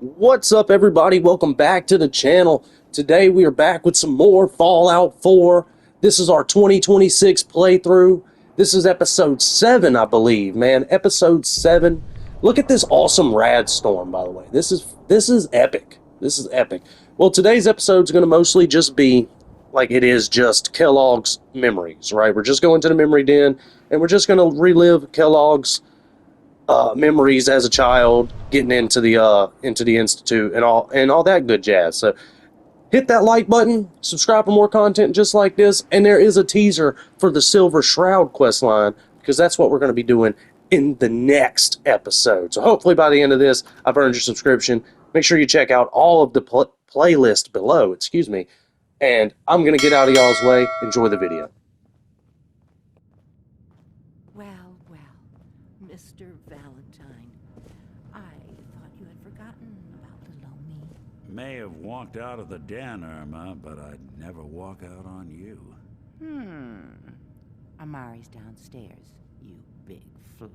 What's up, everybody? Welcome back to the channel. Today we are back with some more Fallout 4. This is our 2026 playthrough. This is episode 7, I believe, man. Episode 7. Look at this awesome rad storm, by the way. This is epic. This is epic. Well, today's episode is going to mostly just be like it is just Kellogg's memories, right? We're just going to the memory den and we're just going to relive Kellogg's memories as a child, getting into the institute and all that good jazz. So hit that like button, subscribe for more content just like this, and there is a teaser for the Silver Shroud quest line because that's what we're going to be doing in the next episode. So hopefully by the end of this, I've earned your subscription. Make sure you check out all of the playlist below. Excuse me, and I'm going to get out of y'all's way. Enjoy the video. Well, Mr. Valentine, I thought you had forgotten about little old me. May have walked out of the den, Irma, but I'd never walk out on you. Amari's downstairs, you big flirt.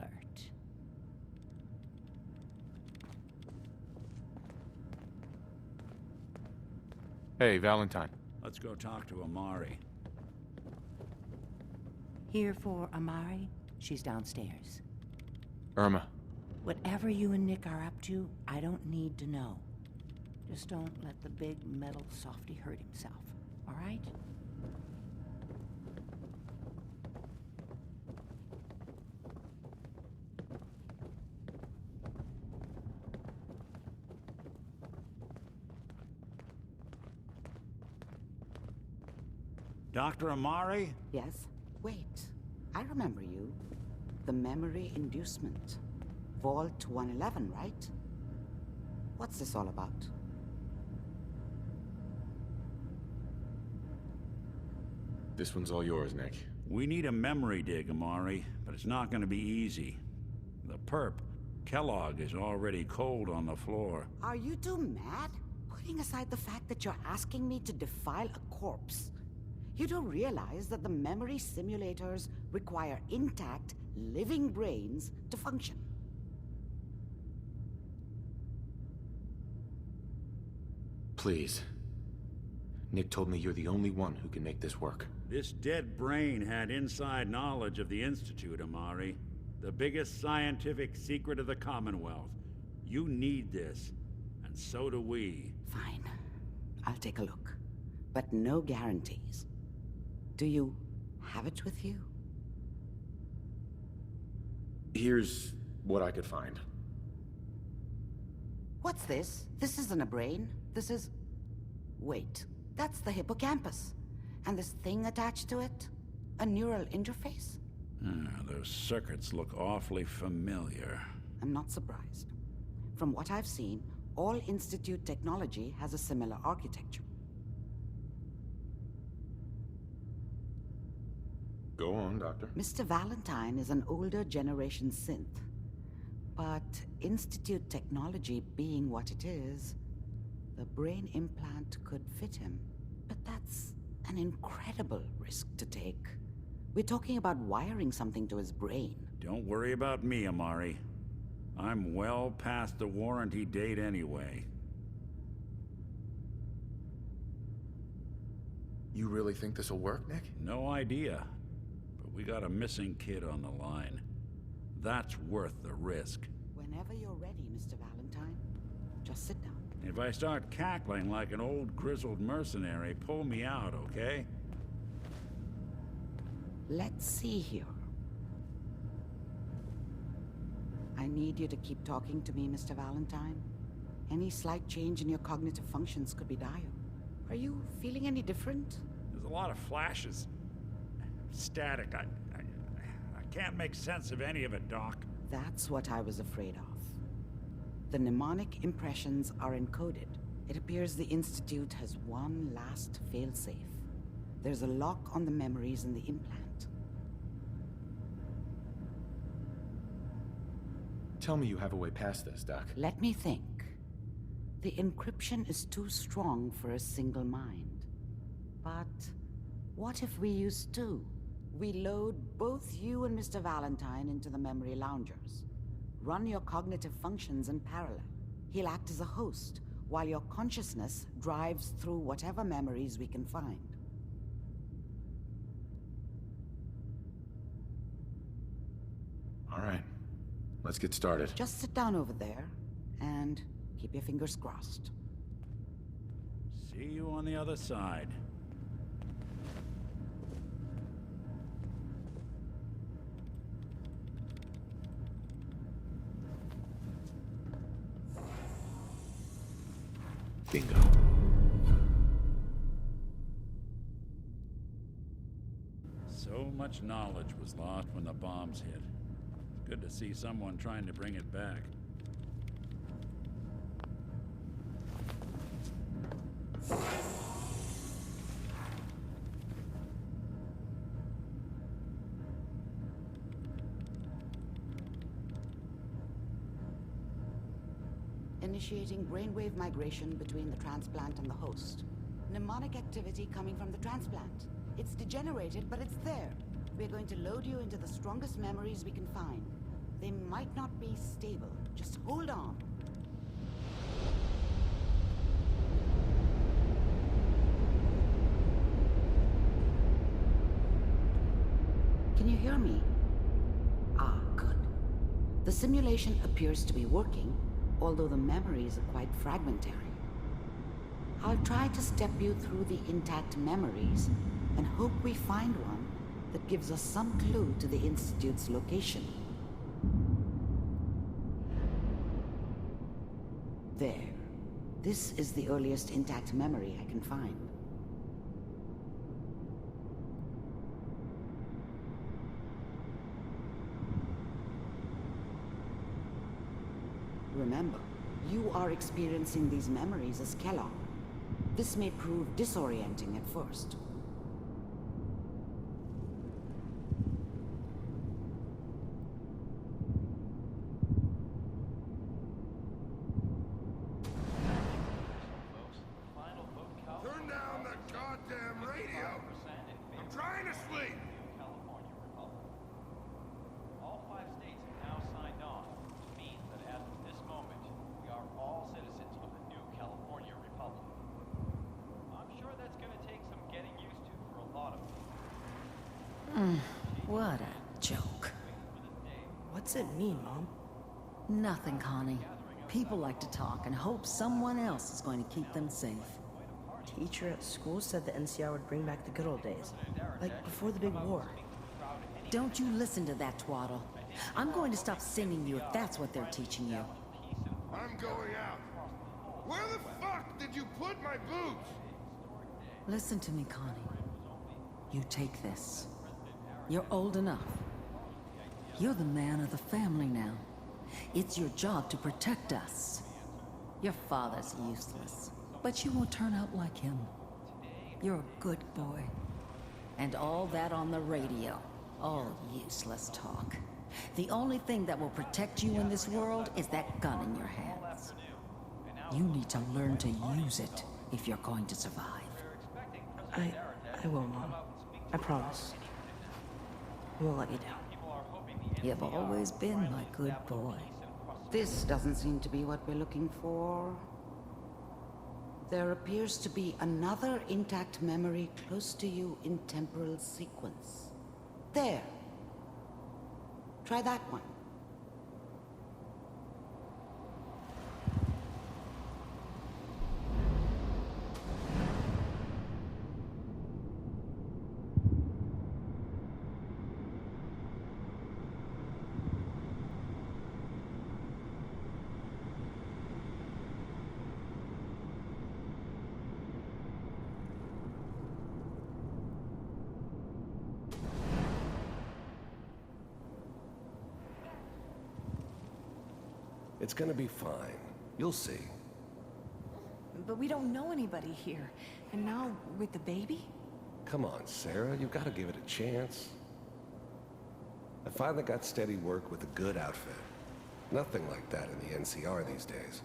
Hey, Valentine. Let's go talk to Amari. Here for Amari, she's downstairs. Irma. Whatever you and Nick are up to, I don't need to know. Just don't let the big metal softy hurt himself, all right? Dr. Amari? Yes? Wait, I remember you. The memory inducement. Vault 111, right? What's this all about? This one's all yours, Nick. We need a memory dig, Amari, but it's not going to be easy. The perp, Kellogg, is already cold on the floor. Are you two mad? Putting aside the fact that you're asking me to defile a corpse, you don't realize that the memory simulators require intact, living brains to function. Please. Nick told me you're the only one who can make this work. This dead brain had inside knowledge of the Institute, Amari. The biggest scientific secret of the Commonwealth. You need this, and so do we. Fine. I'll take a look. But no guarantees. Do you have it with you? Here's what I could find. What's this? This isn't a brain. This is... Wait, that's the hippocampus. And this thing attached to it? A neural interface? Those circuits look awfully familiar. I'm not surprised. From what I've seen, all Institute technology has a similar architecture. Go on, Doctor. Mr. Valentine is an older generation synth. But Institute technology being what it is, the brain implant could fit him. But that's an incredible risk to take. We're talking about wiring something to his brain. Don't worry about me, Amari. I'm well past the warranty date anyway. You really think this'll work, Nick? No idea. But we got a missing kid on the line. That's worth the risk. Whenever you're ready, Mr. Valentine, just sit down. If I start cackling like an old grizzled mercenary, pull me out, okay? Let's see here. I need you to keep talking to me, Mr. Valentine. Any slight change in your cognitive functions could be dire. Are you feeling any different? There's a lot of flashes. Static. I can't make sense of any of it, Doc. That's what I was afraid of. The mnemonic impressions are encoded. It appears the Institute has one last failsafe. There's a lock on the memories in the implant. Tell me you have a way past this, Doc. Let me think. The encryption is too strong for a single mind. But what if we use two? We load both you and Mr. Valentine into the memory loungers. Run your cognitive functions in parallel. He'll act as a host, while your consciousness drives through whatever memories we can find. All right, let's get started. Just sit down over there, and keep your fingers crossed. See you on the other side. Bingo. So much knowledge was lost when the bombs hit. Good to see someone trying to bring it back. Initiating brainwave migration between the transplant and the host. Mnemonic activity coming from the transplant. It's degenerated, but it's there. We're going to load you into the strongest memories we can find. They might not be stable. Just hold on. Can you hear me? Ah, good. The simulation appears to be working, although the memories are quite fragmentary. I'll try to step you through the intact memories and hope we find one that gives us some clue to the Institute's location. There. This is the earliest intact memory I can find. Remember, you are experiencing these memories as Kellogg. This may prove disorienting at first. Turn down the goddamn radio! I'm trying to sleep! All 5 states have now signed on, which means that as of this moment, we are all citizens of the new California Republic. I'm sure that's gonna take some getting used to for a lot of people. What a joke. What's it mean, Mom? Nothing, Connie. People like to talk and hope someone else is going to keep them safe. Teacher at school said the NCR would bring back the good old days. Like before the big war. Don't you listen to that twaddle. I'm going to stop singing you if that's what they're teaching you. I'm going out. Where the fuck did you put my boots? Listen to me, Connie. You take this. You're old enough. You're the man of the family now. It's your job to protect us. Your father's useless, but you won't turn out like him. You're a good boy. And all that on the radio, all useless talk. The only thing that will protect you in this world is that gun in your hands. You need to learn to use it if you're going to survive. I will, Mom. I promise. I won't let you down. You've always been my good boy. This doesn't seem to be what we're looking for. There appears to be another intact memory close to you in temporal sequence. There. Try that one. It's gonna be fine. You'll see. But we don't know anybody here. And now, with the baby? Come on, Sarah, you gotta give it a chance. I finally got steady work with a good outfit. Nothing like that in the NCR these days.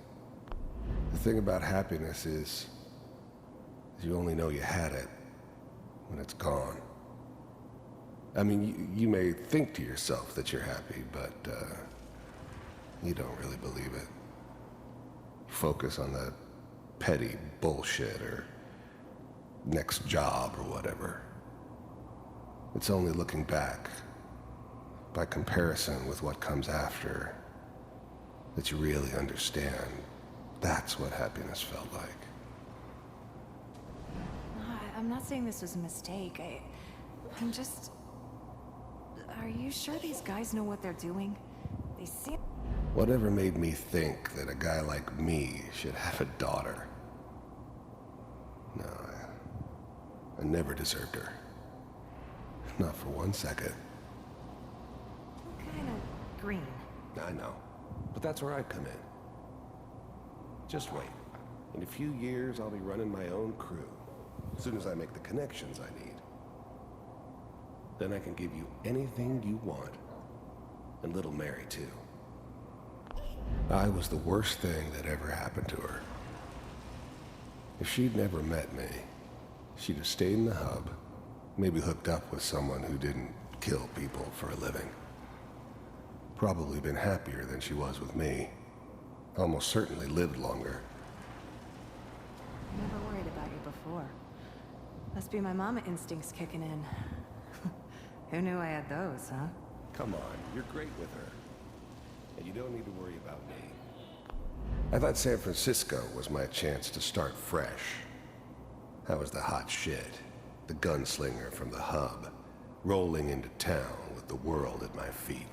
The thing about happiness is you only know you had it when it's gone. I mean, you may think to yourself that you're happy, but you don't really believe it. focus on that petty bullshit or next job or whatever. It's only looking back, by comparison with what comes after, that you really understand that's what happiness felt like. I'm not saying this was a mistake. I'm just... Are you sure these guys know what they're doing? They seem... Whatever made me think that a guy like me should have a daughter? No, I never deserved her. Not for 1 second. kind of green. I know, but that's where I come in. Just wait. In a few years, I'll be running my own crew. As soon as I make the connections I need. Then I can give you anything you want. And little Mary, too. I was the worst thing that ever happened to her. If she'd never met me, she'd have stayed in the hub, maybe hooked up with someone who didn't kill people for a living. Probably been happier than she was with me. Almost certainly lived longer. Never worried about you before. Must be my mama instincts kicking in. Who knew I had those, huh? Come on, you're great with her. And you don't need to worry about me. I thought San Francisco was my chance to start fresh. I was the hot shit, the gunslinger from the hub, rolling into town with the world at my feet.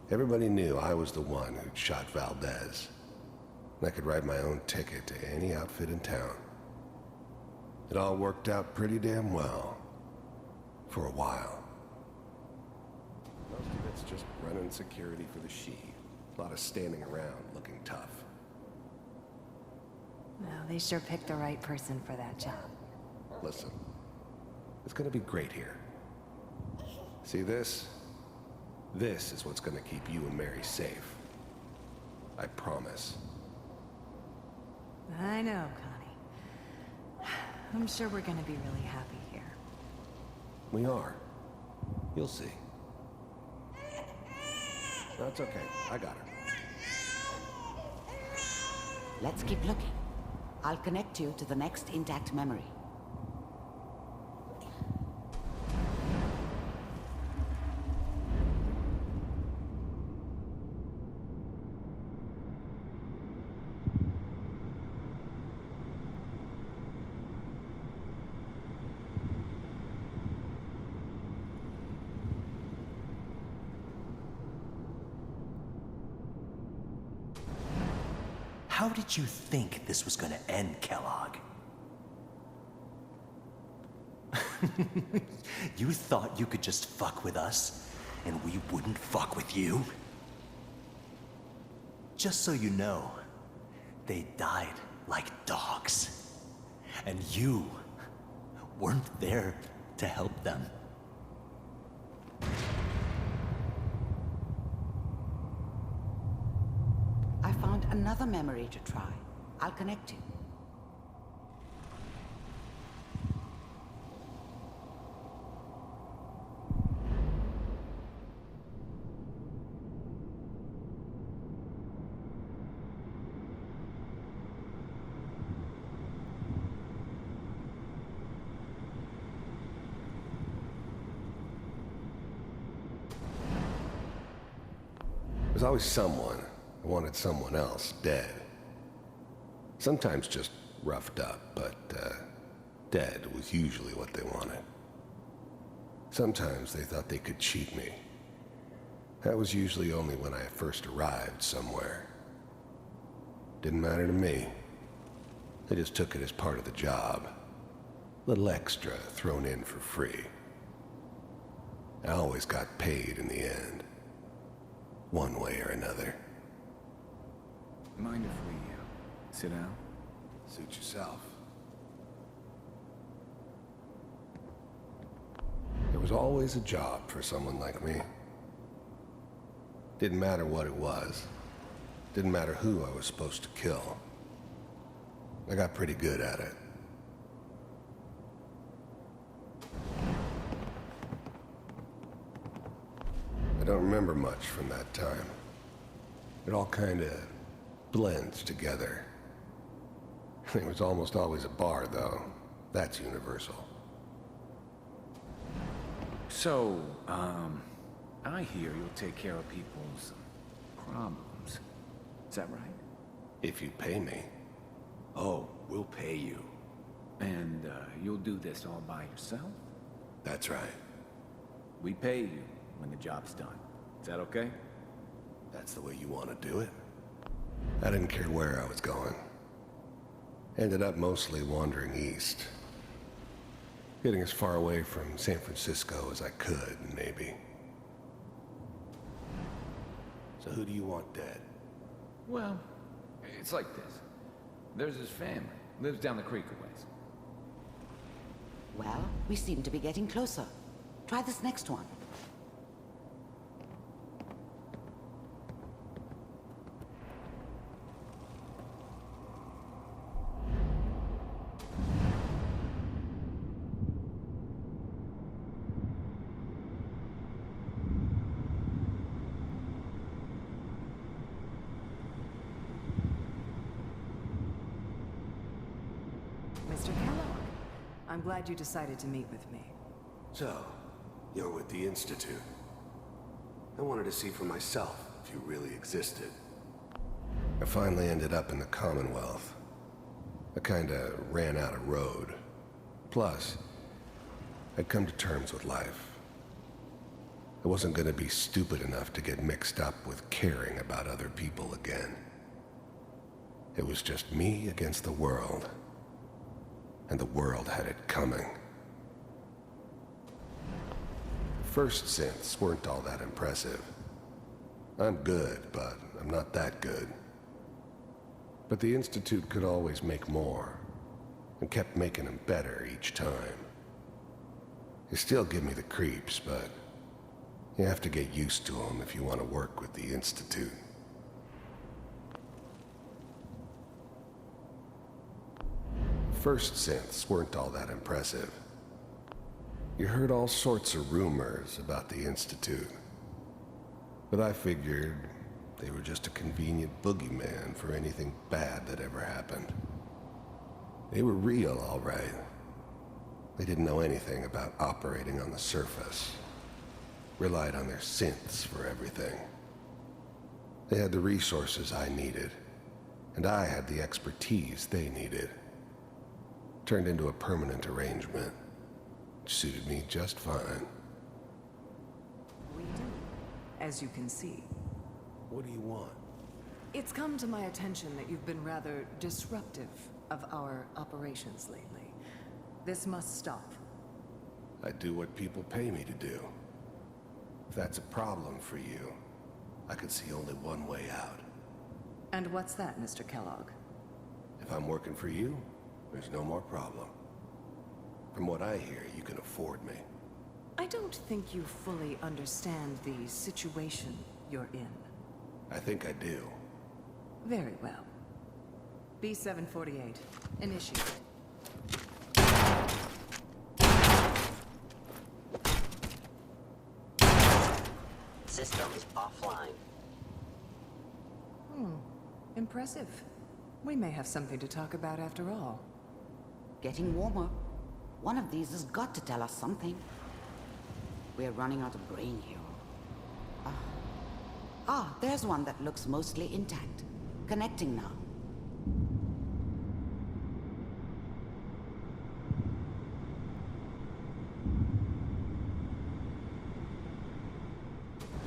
Everybody knew I was the one who'd shot Valdez. And I could write my own ticket to any outfit in town. It all worked out pretty damn well. For a while. Most of it's just running security for the she. A lot of standing around looking tough. Well, they sure picked the right person for that job. Listen, it's gonna be great here. See this? This is what's gonna keep you and Mary safe. I promise. I know, Connie. I'm sure we're gonna be really happy here. We are. You'll see. No, it's okay. I got her. Let's keep looking. I'll connect you to the next intact memory. How did you think this was gonna end, Kellogg? You thought you could just fuck with us, and we wouldn't fuck with you? Just so you know, they died like dogs. And you weren't there to help them. I found another memory to try. I'll connect you. There's always someone who wanted someone else dead. Sometimes just roughed up, but dead was usually what they wanted. Sometimes they thought they could cheat me. That was usually only when I first arrived somewhere. Didn't matter to me. They just took it as part of the job. Little extra thrown in for free. I always got paid in the end. One way or another. Mind if we sit down? Suit yourself. There was always a job for someone like me. Didn't matter what it was. Didn't matter who I was supposed to kill. I got pretty good at it. I don't remember much from that time. It all kinda blends together. There was almost always a bar, though. That's universal. So, I hear you'll take care of people's problems. Is that right? If you pay me. Oh, we'll pay you. And, you'll do this all by yourself? That's right. We pay you when the job's done. Is that okay? That's the way you want to do it? I didn't care where I was going. Ended up mostly wandering east. Getting as far away from San Francisco as I could, maybe. So who do you want dead? Well, it's like this. There's his family. Lives down the creek a ways. Well, we seem to be getting closer. Try this next one. Mr. Kellogg, I'm glad you decided to meet with me. So, you're with the Institute. I wanted to see for myself if you really existed. I finally ended up in the Commonwealth. I kinda ran out of road. Plus, I'd come to terms with life. I wasn't gonna be stupid enough to get mixed up with caring about other people again. It was just me against the world. And the world had it coming. The first synths weren't all that impressive. I'm good, but I'm not that good. But the Institute could always make more, and kept making them better each time. They still give me the creeps, but you have to get used to them if you want to work with the Institute. First synths weren't all that impressive. You heard all sorts of rumors about the Institute. But I figured they were just a convenient boogeyman for anything bad that ever happened. They were real, all right. They didn't know anything about operating on the surface. Relied on their synths for everything. They had the resources I needed, and I had the expertise they needed. Turned into a permanent arrangement, which suited me just fine. We do, as you can see. What do you want? It's come to my attention that you've been rather disruptive of our operations lately. This must stop. I do what people pay me to do. If that's a problem for you, I could see only one way out. And what's that, Mr. Kellogg? If I'm working for you, there's no more problem. From what I hear, you can afford me. I don't think you fully understand the situation you're in. I think I do. Very well. B-748, initiate. Systems offline. Impressive. We may have something to talk about after all. Getting warmer. One of these has got to tell us something. We're running out of brain here. There's one that looks mostly intact. Connecting now.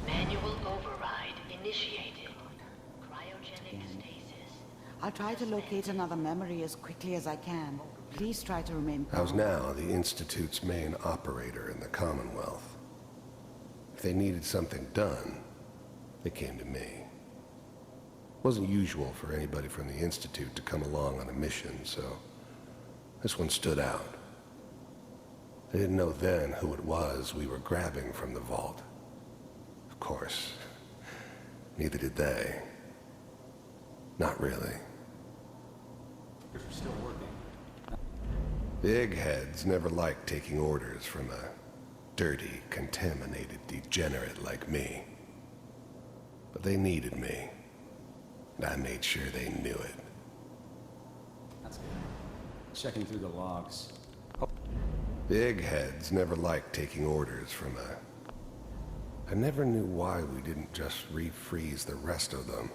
Manual override initiated. Cryogenic stasis. I'll try to locate another memory as quickly as I can. Please try to remain I was calm. now the Institute's main operator in the Commonwealth. If they needed something done, they came to me. It wasn't usual for anybody from the Institute to come along on a mission, so this one stood out. They didn't know then who it was we were grabbing from the vault. Of course, neither did they. Not really. You're still working. The eggheads never liked taking orders from a dirty, contaminated degenerate like me. But they needed me. I made sure they knew it. That's good. Checking through the logs. The eggheads never liked taking orders from a... I never knew why we didn't just refreeze the rest of them.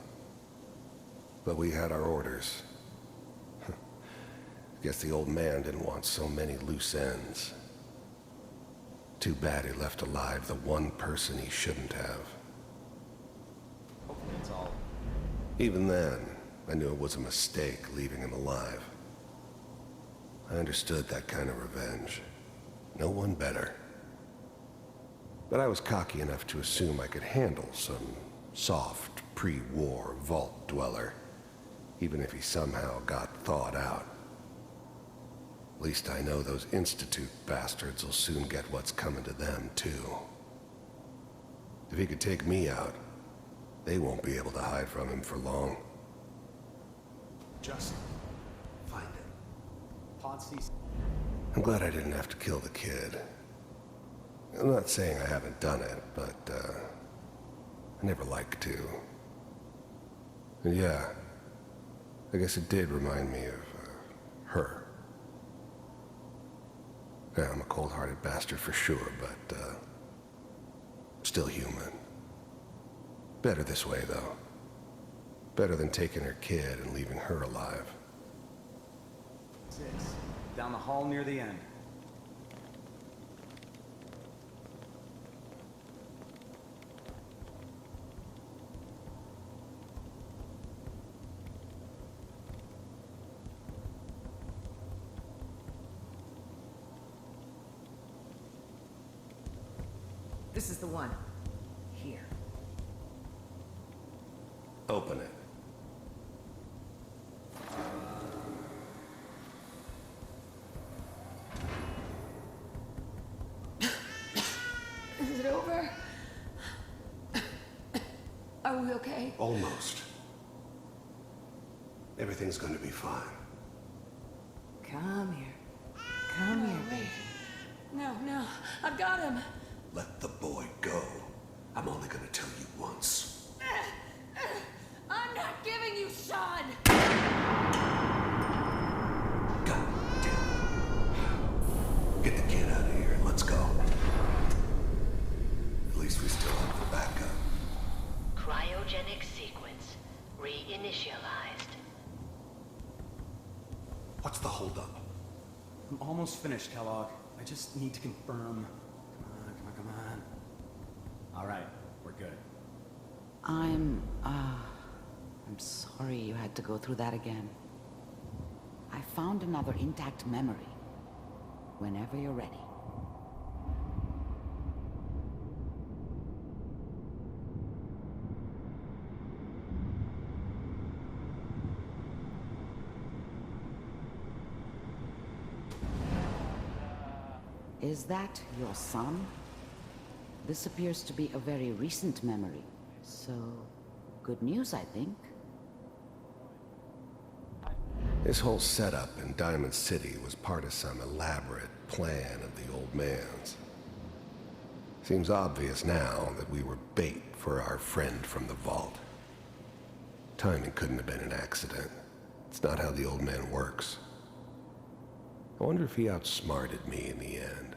But we had our orders. Guess the old man didn't want so many loose ends. Too bad he left alive the one person he shouldn't have. Hopefully it's all... Even then, I knew it was a mistake leaving him alive. I understood that kind of revenge. No one better. But I was cocky enough to assume I could handle some soft, pre-war vault dweller, even if he somehow got thawed out. At least I know those Institute bastards will soon get what's coming to them, too. If he could take me out, they won't be able to hide from him for long. Just... find it. Podsy... I'm glad I didn't have to kill the kid. I'm not saying I haven't done it, but, I never like to. And yeah, I guess it did remind me of, her. Yeah, I'm a cold-hearted bastard for sure, but, still human. Better this way, though. Better than taking her kid and leaving her alive. 6. Down the hall near the end. This is the one. Here. Open it. Is it over? Are we okay? Almost. Everything's going to be fine. Come here. Come here, baby. No, no. I've got him. Let the boy go. I'm only going to tell you once. I'm not giving you Sean! God damn. Get the kid out of here and let's go. At least we still have the backup. Cryogenic sequence reinitialized. What's the holdup? I'm almost finished, Kellogg. I just need to confirm. Come on. All right, we're good. I'm sorry you had to go through that again. I found another intact memory. Whenever you're ready. Is that your son? This appears to be a very recent memory. So, good news, I think. This whole setup in Diamond City was part of some elaborate plan of the old man's. Seems obvious now that we were bait for our friend from the vault. Timing couldn't have been an accident. It's not how the old man works. I wonder if he outsmarted me in the end.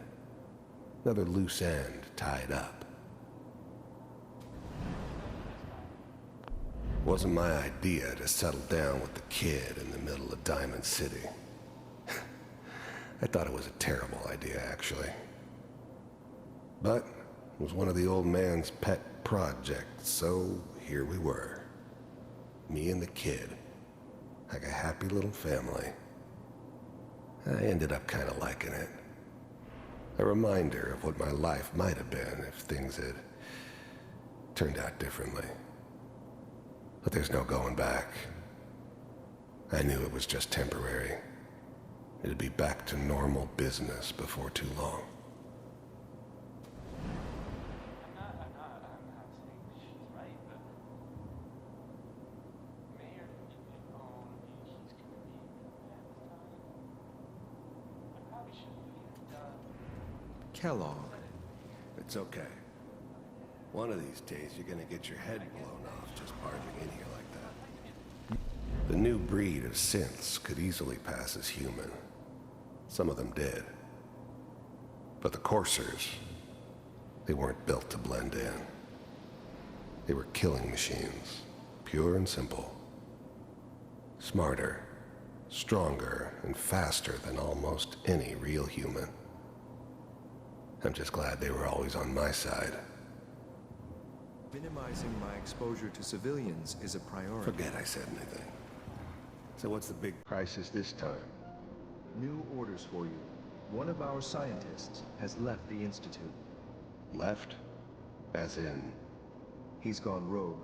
Another loose end tied up. Wasn't my idea to settle down with the kid in the middle of Diamond City. I thought it was a terrible idea, actually. But it was one of the old man's pet projects, so here we were. Me and the kid. Like a happy little family. I ended up kind of liking it. A reminder of what my life might have been if things had turned out differently. But there's no going back. I knew it was just temporary. It'd be back to normal business before too long. I'm not saying she's right, but Mayor didn't even own he's gonna be at the time. I probably shouldn't have done. Kellogg. It's okay. One of these days you're gonna get your head blown off just barging in here like that. The new breed of synths could easily pass as human. Some of them did. But the coursers, they weren't built to blend in. They were killing machines, pure and simple. Smarter, stronger, and faster than almost any real human. I'm just glad they were always on my side. Minimizing my exposure to civilians is a priority. Forget I said anything. So what's the big crisis this time? New orders for you. One of our scientists has left the Institute. Left? As in? He's gone rogue.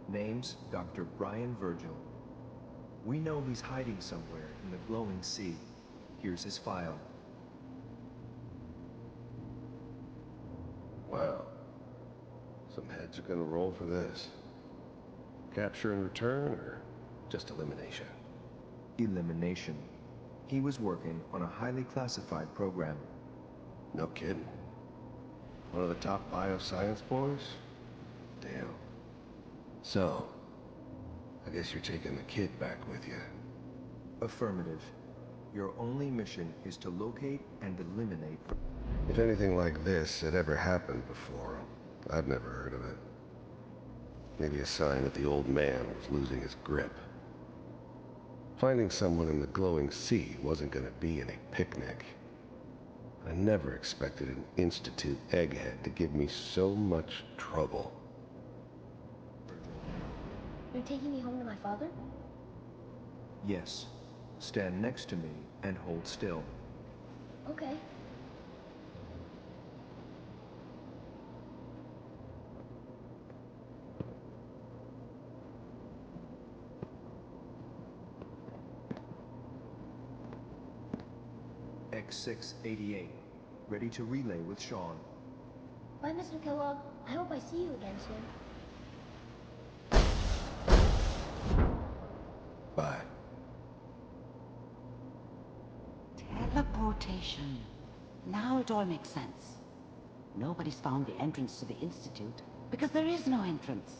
Name's Dr. Brian Virgil. We know he's hiding somewhere in the glowing sea. Here's his file. Wow. Some heads are gonna roll for this. Capture and return, or just elimination? Elimination. He was working on a highly classified program. No kidding. One of the top bioscience boys? Damn. So, I guess you're taking the kid back with you. Affirmative. Your only mission is to locate and eliminate. If anything like this had ever happened before, I've never heard of it. Maybe a sign that the old man was losing his grip. Finding someone in the glowing sea wasn't gonna be any picnic. I never expected an Institute egghead to give me so much trouble. You're taking me home to my father? Yes. Stand next to me and hold still. Okay. X688. Ready to relay with Sean. Bye, Mr. Kellogg. I hope I see you again soon. Bye. Teleportation. Now it all makes sense. Nobody's found the entrance to the Institute because there is no entrance.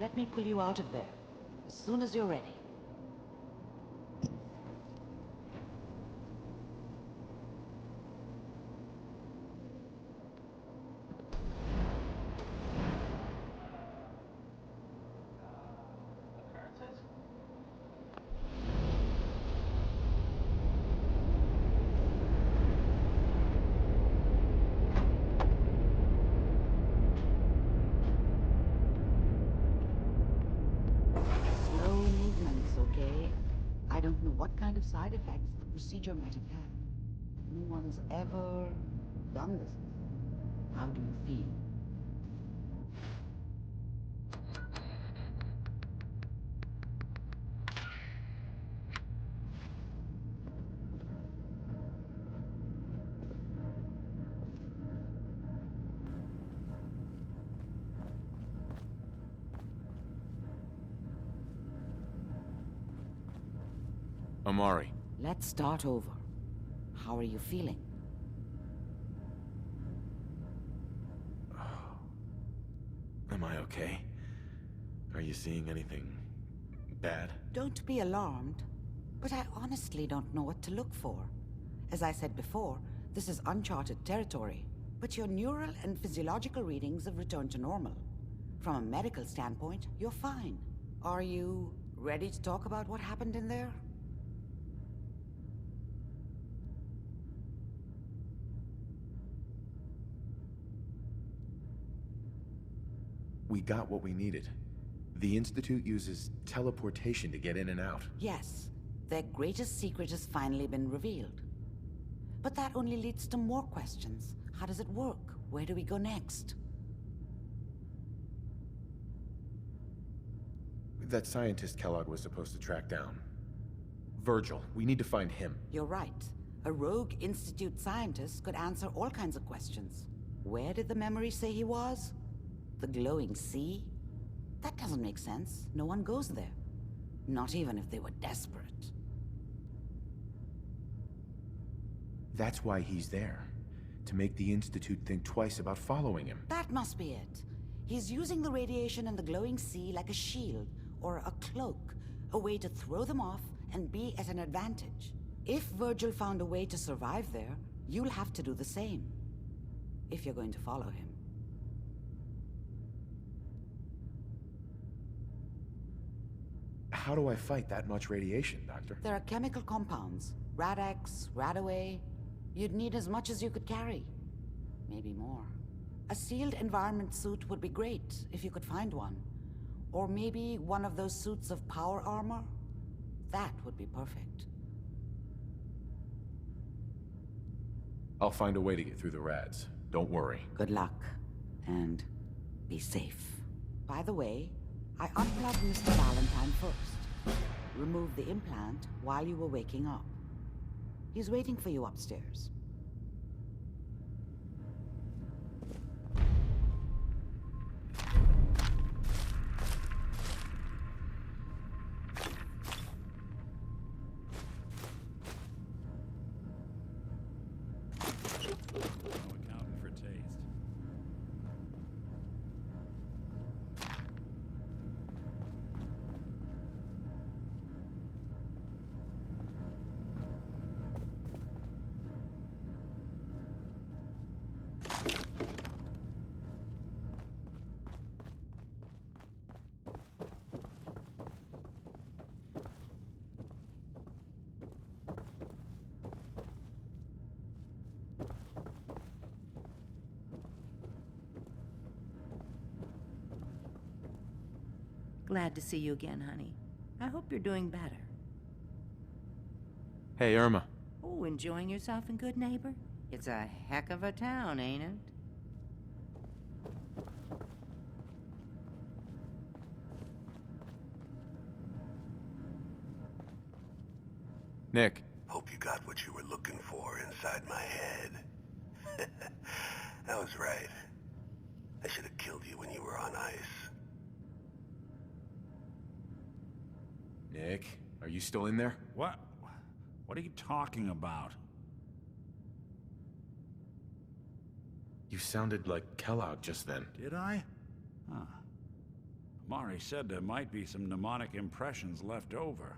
Let me pull you out of there as soon as you're ready. Slow movements, okay? I don't know what kind of side effects the procedure might have had. No one's ever done this. How do you feel? Amari. Let's start over. How are you feeling? Am I okay? Are you seeing anything bad? Don't be alarmed, but I honestly don't know what to look for. As I said before, this is uncharted territory, but your neural and physiological readings have returned to normal. From a medical standpoint, you're fine. Are you ready to talk about what happened in there? We got what we needed. The Institute uses teleportation to get in and out. Yes, their greatest secret has finally been revealed. But that only leads to more questions. How does it work? Where do we go next? That scientist Kellogg was supposed to track down. Virgil, we need to find him. You're right. A rogue Institute scientist could answer all kinds of questions. Where did the memory say he was? The glowing sea? That doesn't make sense. No one goes there. Not even if they were desperate. That's why he's there. To make the Institute think twice about following him. That must be it. He's using the radiation in the glowing sea like a shield or a cloak, a way to throw them off and be at an advantage. If Virgil found a way to survive there, you'll have to do the same. If you're going to follow him. How do I fight that much radiation, Doctor? There are chemical compounds. Rad-X, Radaway. You'd need as much as you could carry. Maybe more. A sealed environment suit would be great, if you could find one. Or maybe one of those suits of power armor? That would be perfect. I'll find a way to get through the rads. Don't worry. Good luck. And be safe. By the way, I unplugged Mr. Valentine first. Remove the implant while you were waking up. He's waiting for you upstairs. Accounting for taste. Glad to see you again, honey. I hope you're doing better. Hey, Irma. Oh, enjoying yourself in Good Neighbor? It's a heck of a town, ain't it? Nick. Hope you got what you were looking for inside my head. I was right. I should have killed you when you were on ice. Nick, are you still in there? What? What are you talking about? You sounded like Kellogg just then. Did I? Huh. Amari said there might be some mnemonic impressions left over.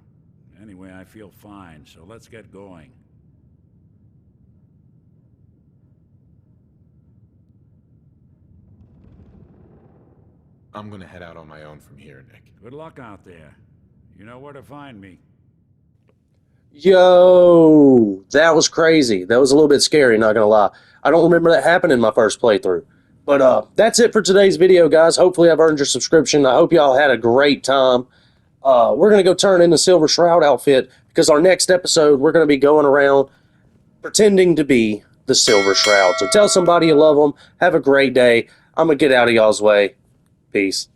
Anyway, I feel fine, so let's get going. I'm gonna head out on my own from here, Nick. Good luck out there. You know where to find me. Yo, that was crazy. That was a little bit scary, not gonna lie. I don't remember that happening in my first playthrough. But that's it for today's video, guys. Hopefully I've earned your subscription. I hope y'all had a great time. We're going to go turn in the Silver Shroud outfit because our next episode, we're going to be going around pretending to be the Silver Shroud. So tell somebody you love them. Have a great day. I'm going to get out of y'all's way. Peace.